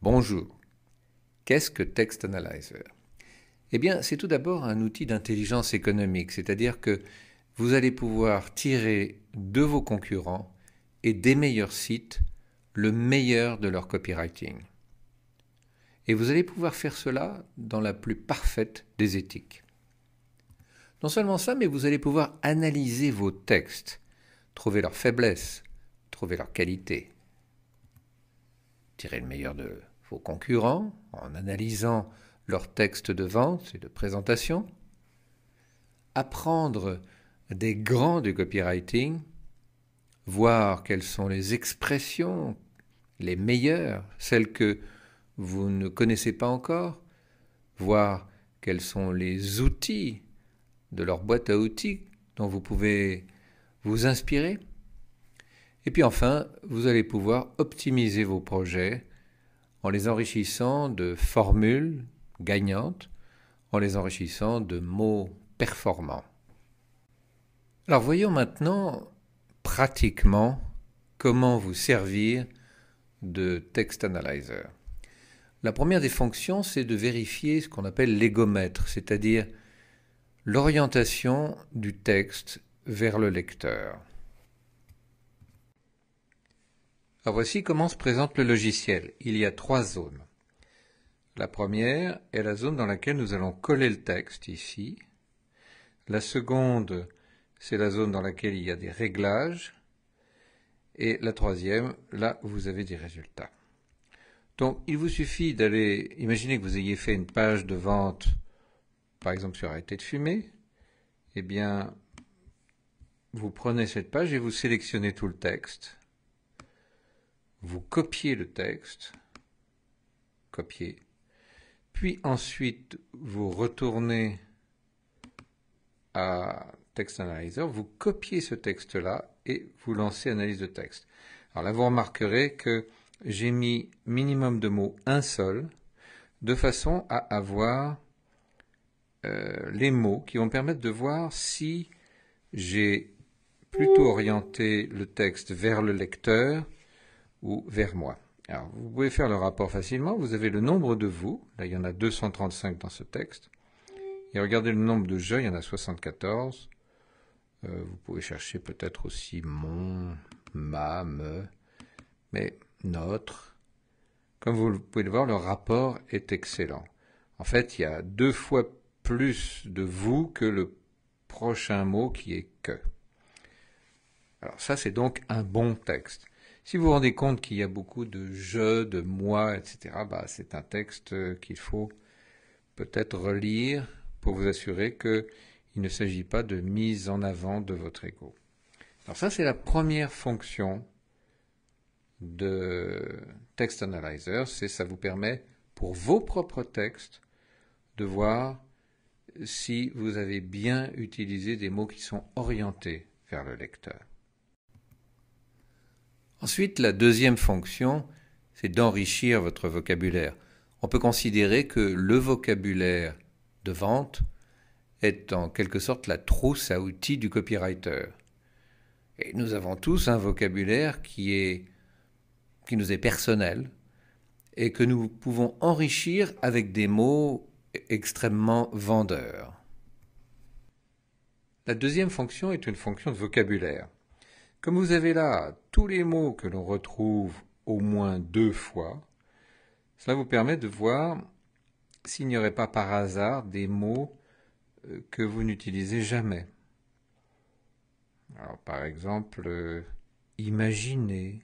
Bonjour, qu'est-ce que Text Analyzer? Eh bien, c'est tout d'abord un outil d'intelligence économique, c'est-à-dire que vous allez pouvoir tirer de vos concurrents et des meilleurs sites le meilleur de leur copywriting. Et vous allez pouvoir faire cela dans la plus parfaite des éthiques. Non seulement ça, mais vous allez pouvoir analyser vos textes, trouver leurs faiblesses, trouver leurs qualités, tirer le meilleur de vos concurrents en analysant leurs textes de vente et de présentation, apprendre des grands du copywriting, voir quelles sont les expressions les meilleures, celles que vous ne connaissez pas encore, voir quels sont les outils de leur boîte à outils dont vous pouvez vous inspirer. Et puis enfin, vous allez pouvoir optimiser vos projets en les enrichissant de formules gagnantes, en les enrichissant de mots performants. Alors voyons maintenant pratiquement comment vous servir de Text Analyzer. La première des fonctions, c'est de vérifier ce qu'on appelle l'égomètre, c'est-à-dire l'orientation du texte vers le lecteur. Alors voici comment se présente le logiciel. Il y a 3 zones. La première est la zone dans laquelle nous allons coller le texte, ici. La seconde, c'est la zone dans laquelle il y a des réglages. Et la troisième, là où vous avez des résultats. Donc, il vous suffit d'aller, imaginez que vous ayez fait une page de vente, par exemple sur arrêter de fumer. Eh bien, vous prenez cette page et vous sélectionnez tout le texte. Vous copiez le texte. Copier. Puis ensuite, vous retournez à Text Analyzer, vous copiez ce texte-là et vous lancez analyse de texte. Alors là, vous remarquerez que j'ai mis minimum de mots un seul, de façon à avoir les mots qui vont permettre de voir si j'ai plutôt orienté le texte vers le lecteur ou vers moi. Alors, vous pouvez faire le rapport facilement. Vous avez le nombre de vous. Là, il y en a 235 dans ce texte. Et regardez le nombre de je, il y en a 74. Vous pouvez chercher peut-être aussi mon, ma, me, mais notre. Comme vous pouvez le voir, le rapport est excellent. En fait, il y a 2 fois plus de vous que le prochain mot qui est que. Alors ça, c'est donc un bon texte. Si vous vous rendez compte qu'il y a beaucoup de je, de moi, etc., c'est un texte qu'il faut peut-être relire pour vous assurer qu'il ne s'agit pas de mise en avant de votre ego. Alors ça, c'est la première fonction de Text Analyzer, ça vous permet pour vos propres textes de voir si vous avez bien utilisé des mots qui sont orientés vers le lecteur. Ensuite, la deuxième fonction, c'est d'enrichir votre vocabulaire. On peut considérer que le vocabulaire de vente est en quelque sorte la trousse à outils du copywriter. Et nous avons tous un vocabulaire qui nous est personnel et que nous pouvons enrichir avec des mots extrêmement vendeurs. La deuxième fonction est une fonction de vocabulaire. Comme vous avez là tous les mots que l'on retrouve au moins 2 fois, cela vous permet de voir s'il n'y aurait pas par hasard des mots que vous n'utilisez jamais. Alors, par exemple, imaginer,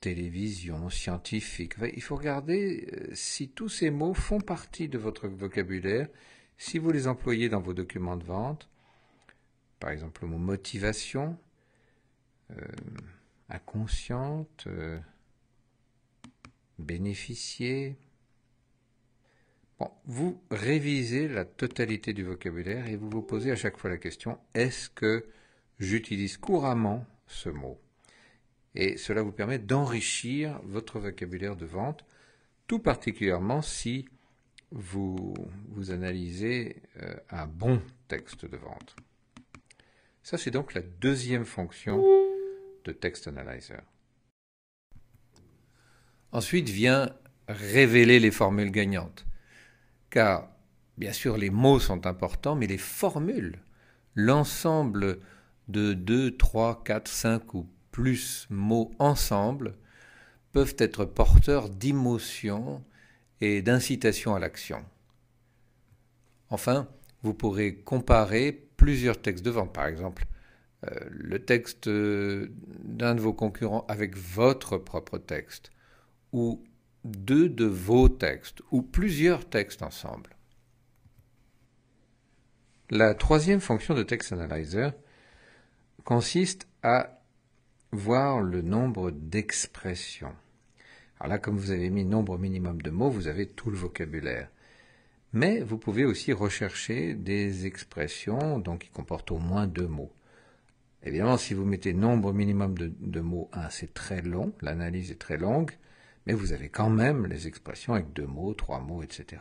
télévision, scientifique. Il faut regarder si tous ces mots font partie de votre vocabulaire, si vous les employez dans vos documents de vente. Par exemple, le mot motivation, inconsciente, bénéficier. Bon, vous révisez la totalité du vocabulaire et vous vous posez à chaque fois la question, est-ce que j'utilise couramment ce mot? Et cela vous permet d'enrichir votre vocabulaire de vente, tout particulièrement si vous analysez un bon texte de vente. Ça, c'est donc la deuxième fonction de Text Analyzer. Ensuite vient révéler les formules gagnantes. Car, bien sûr, les mots sont importants, mais les formules, l'ensemble de 2, 3, 4, 5 ou plus mots ensemble, peuvent être porteurs d'émotions et d'incitation à l'action. Enfin, vous pourrez comparer plusieurs textes de vente, par exemple le texte d'un de vos concurrents avec votre propre texte, ou deux de vos textes, ou plusieurs textes ensemble. La troisième fonction de Text Analyzer consiste à voir le nombre d'expressions. Alors là, comme vous avez mis nombre minimum de mots, vous avez tout le vocabulaire. Mais vous pouvez aussi rechercher des expressions donc, qui comportent au moins 2 mots. Évidemment, si vous mettez nombre minimum de mots 1, c'est très long, l'analyse est très longue, mais vous avez quand même les expressions avec 2 mots, 3 mots, etc.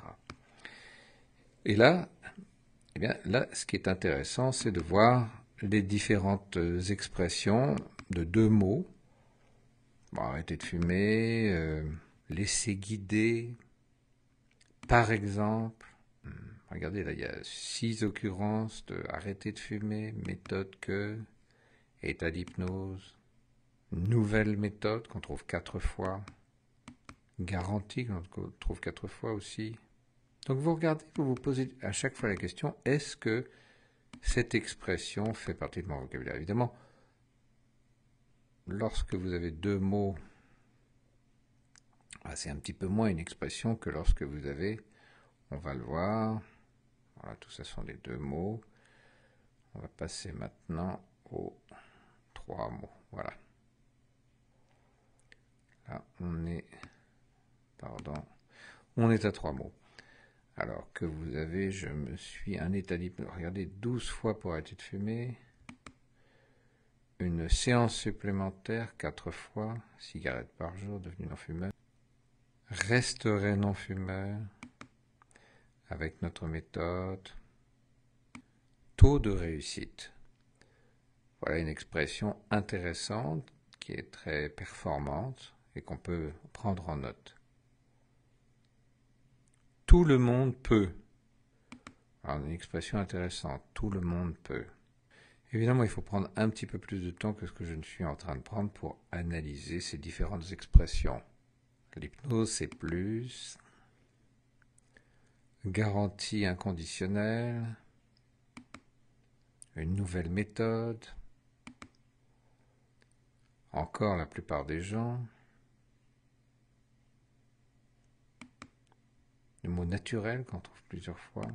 Et là, eh bien, là, ce qui est intéressant, c'est de voir les différentes expressions de 2 mots. Bon, arrêter de fumer, laisser guider, par exemple. Regardez, là, il y a 6 occurrences de arrêter de fumer, méthode que, état d'hypnose, nouvelle méthode qu'on trouve 4 fois, garantie qu'on trouve 4 fois aussi. Donc vous regardez, vous vous posez à chaque fois la question, est-ce que cette expression fait partie de mon vocabulaire? Évidemment, lorsque vous avez 2 mots, c'est un petit peu moins une expression que lorsque vous avez, on va le voir, voilà, tout ça sont les 2 mots. On va passer maintenant aux 3 mots, voilà. Là, on est à 3 mots. Alors que vous avez, je me suis, un état d'hypnose, regardez, 12 fois pour arrêter de fumer, une séance supplémentaire, 4 fois, cigarette par jour, devenu non-fumeur, resterai non-fumeur, avec notre méthode, taux de réussite. Voilà une expression intéressante, qui est très performante, et qu'on peut prendre en note. Tout le monde peut. Alors, une expression intéressante. Tout le monde peut. Évidemment, il faut prendre un petit peu plus de temps que ce que je ne suis en train de prendre pour analyser ces différentes expressions. L'hypnose, c'est plus. Garantie inconditionnelle. Une nouvelle méthode. Encore la plupart des gens. Le mot naturel qu'on trouve plusieurs fois.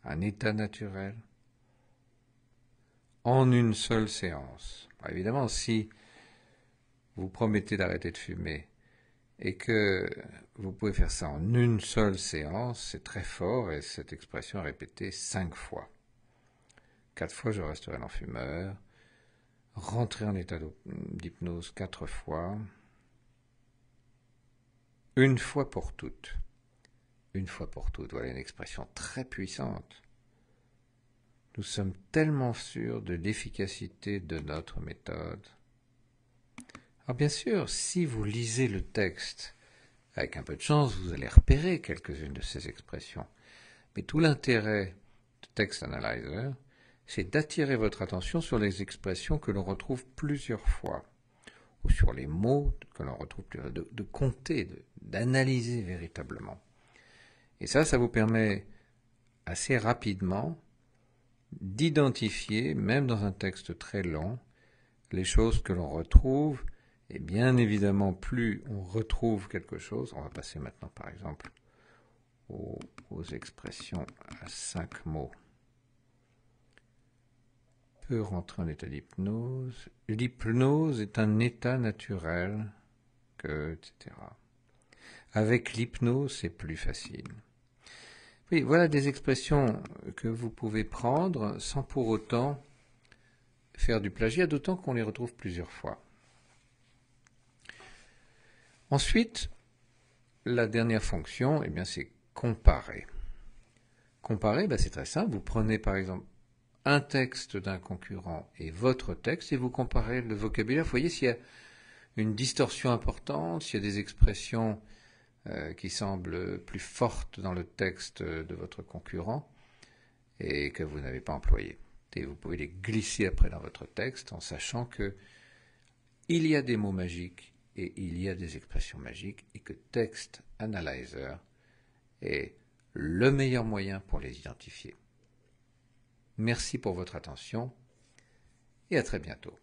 Un état naturel. En une seule séance. Alors évidemment, si vous promettez d'arrêter de fumer et que vous pouvez faire ça en une seule séance, c'est très fort et cette expression est répétée 5 fois. 4 fois, je resterai non-fumeur. Rentrer en état d'hypnose 4 fois. Une fois pour toutes. Une fois pour toutes. Voilà une expression très puissante. Nous sommes tellement sûrs de l'efficacité de notre méthode. Alors bien sûr, si vous lisez le texte, avec un peu de chance, vous allez repérer quelques-unes de ces expressions. Mais tout l'intérêt de Text Analyzer, c'est d'attirer votre attention sur les expressions que l'on retrouve plusieurs fois, ou sur les mots que l'on retrouve plusieurs fois, de compter, d'analyser véritablement. Et ça vous permet assez rapidement d'identifier, même dans un texte très long, les choses que l'on retrouve. Et bien évidemment, plus on retrouve quelque chose, on va passer maintenant par exemple aux expressions à 5 mots. Peut rentrer en état d'hypnose. L'hypnose est un état naturel, etc. Avec l'hypnose, c'est plus facile. Oui, voilà des expressions que vous pouvez prendre sans pour autant faire du plagiat, d'autant qu'on les retrouve plusieurs fois. Ensuite, la dernière fonction, c'est comparer. Comparer, c'est très simple. Vous prenez par exemple un texte d'un concurrent et votre texte et vous comparez le vocabulaire. Vous voyez s'il y a une distorsion importante, s'il y a des expressions qui semblent plus fortes dans le texte de votre concurrent et que vous n'avez pas employées. Et vous pouvez les glisser après dans votre texte en sachant que il y a des mots magiques et il y a des expressions magiques et que Text Analyzer est le meilleur moyen pour les identifier. Merci pour votre attention et à très bientôt.